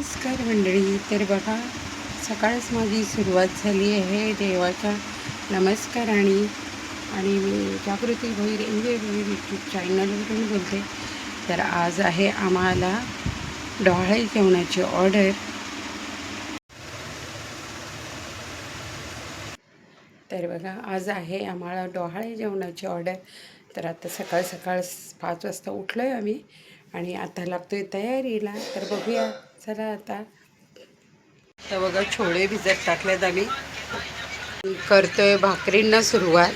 नमस्कार मंडळी. तर बघा, सकाळच माझी सुरुवात झाली आहे देवाच्या नमस्काराने आणि मी जागृती भोईर एन्जॉय भोईर यूट्यूब चॅनलवरून बोलते. तर आज आहे आम्हाला डोहाळे जेवणाची ऑर्डर. तर बघा, आज आहे आम्हाला डोहाळे जेवणाची ऑर्डर. तर आता सकाळ 5 वाजता उठलो आहे आम्ही आणि आता लागतो आहे तयारीला. तर बघूया, चला आता. तर बघा, छोळे भिजत टाकलेत आम्ही. करतोय भाकरींना सुरुवात.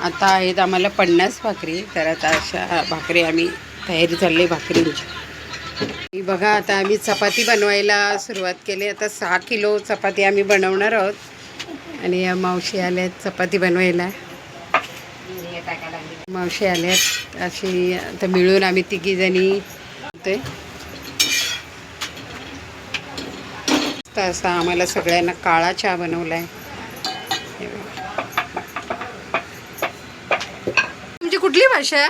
आता आहेत आम्हाला 50 भाकरी. तर आता अशा भाकरी आम्ही तयारी चालली भाकरींची. बघा, आता आम्ही चपाती बनवायला सुरुवात केली. आता 6 किलो चपाती आम्ही बनवणार आहोत आणि या मावशी आल्यात चपाती बनवायला. मावशी आल्यात अशी आता मिळून आम्ही तिघीजणी होते. तर असा आम्हाला सगळ्यांना काळा चहा बनवला आहे. तुमची कुठली भाषा आहे?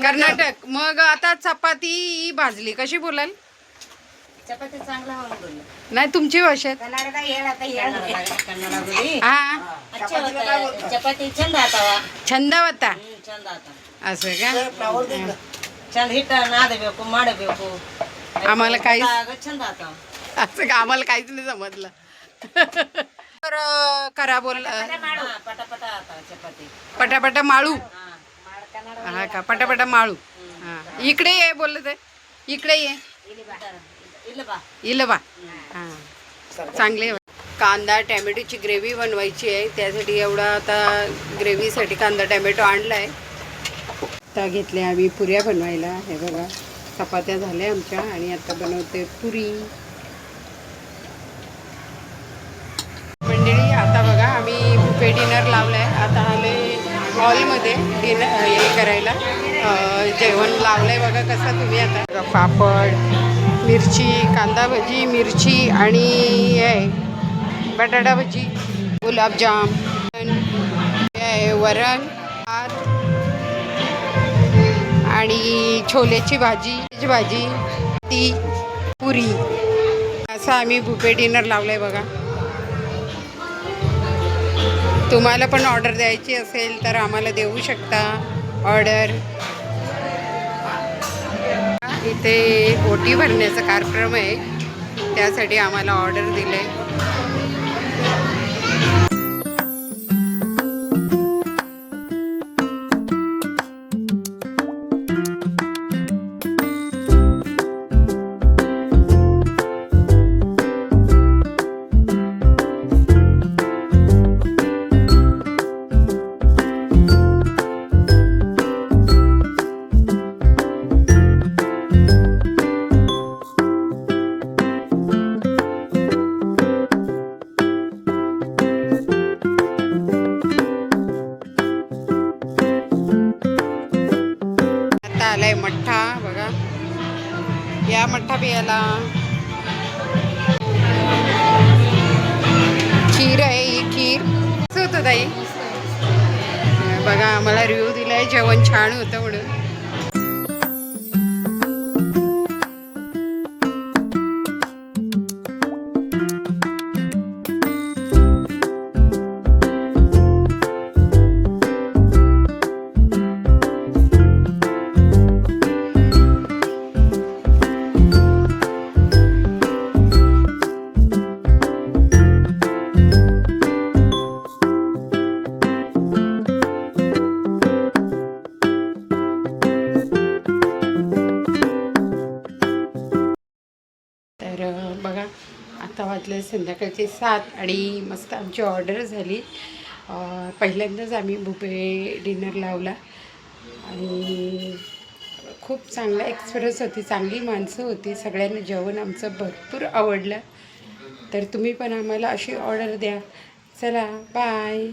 कर्नाटक. मग आता चपाती भाजली कशी बोलाल? चपाती चांगला होऊन बोललो. नाही, तुमची भाषा आहे. हा, चपाती ಚಂದ ಆತಾವ. छंद होता ಚಂದ ಆತಾವ. असं का? ಚಂದ ಹಿಟ್ಟ ನಾದಬೇಕು ಮಾಡಬೇಕು. आम्हाला काही ಚಂದ ಆತಾವ. असं का? आम्हाला काहीच नाही समजलं. तर करा बोल. पटापटा ಆತಾವ चपाती. पटापटा माळू. कನ್ನಡ हा का? पटापटा माळू. हा, इकडे ये बोललं ते. इकडे ये. ಇಲ್ಲ ಬಾ. इल बा. हां, चांगले. कांदा टॅमॅटोची ग्रेव्ही बनवायची आहे. त्यासाठी एवढा आता ग्रेव्हीसाठी कांदा टॅमॅटो आणला आहे. आता घेतल्या आम्ही पुऱ्या बनवायला. हे बघा, चपात्या झाल्या आमच्या आणि आता बनवते पुरी. मंडळी, आता बघा, आम्ही बुफे डिनर लावलं आहे. आता आले हॉलमध्ये डिनर हे करायला. जेवण लावलं आहे बघा कसं. तुम्ही आता पापड, मिरची, कांदा भजी, मिरची आणि हे बटाटा भजी, गुलाबजाम, वरण भात आणि छोलेची भाजी ती पुरी. असं आम्ही बुफे डिनर लावलं आहे बघा. तुम्हाला पण ऑर्डर द्यायची असेल तर आम्हाला देऊ शकता ऑर्डर. इथे ओटी भरण्याचा कार्यक्रम आहे, त्यासाठी आम्हाला ऑर्डर दिले. आलाय मठ्ठा बघा. या मठ्ठा पियाला. खीर आहे ही खीर. कसं होतं ताई? बघा, आम्हाला रिव्ह्यू दिलाय जेवण छान होतं म्हणून. तर बघा, आता वाजले संध्याकाळचे 7 आणि मस्त आमची ऑर्डर झाली. पहिल्यांदाच आम्ही बुफे डिनर लावला आणि खूप चांगला एक्सपिरियन्स होती. चांगली माणसं होती. सगळ्यांना जेवण आमचं भरपूर आवडलं. तर तुम्ही पण आम्हाला अशी ऑर्डर द्या. चला, बाय.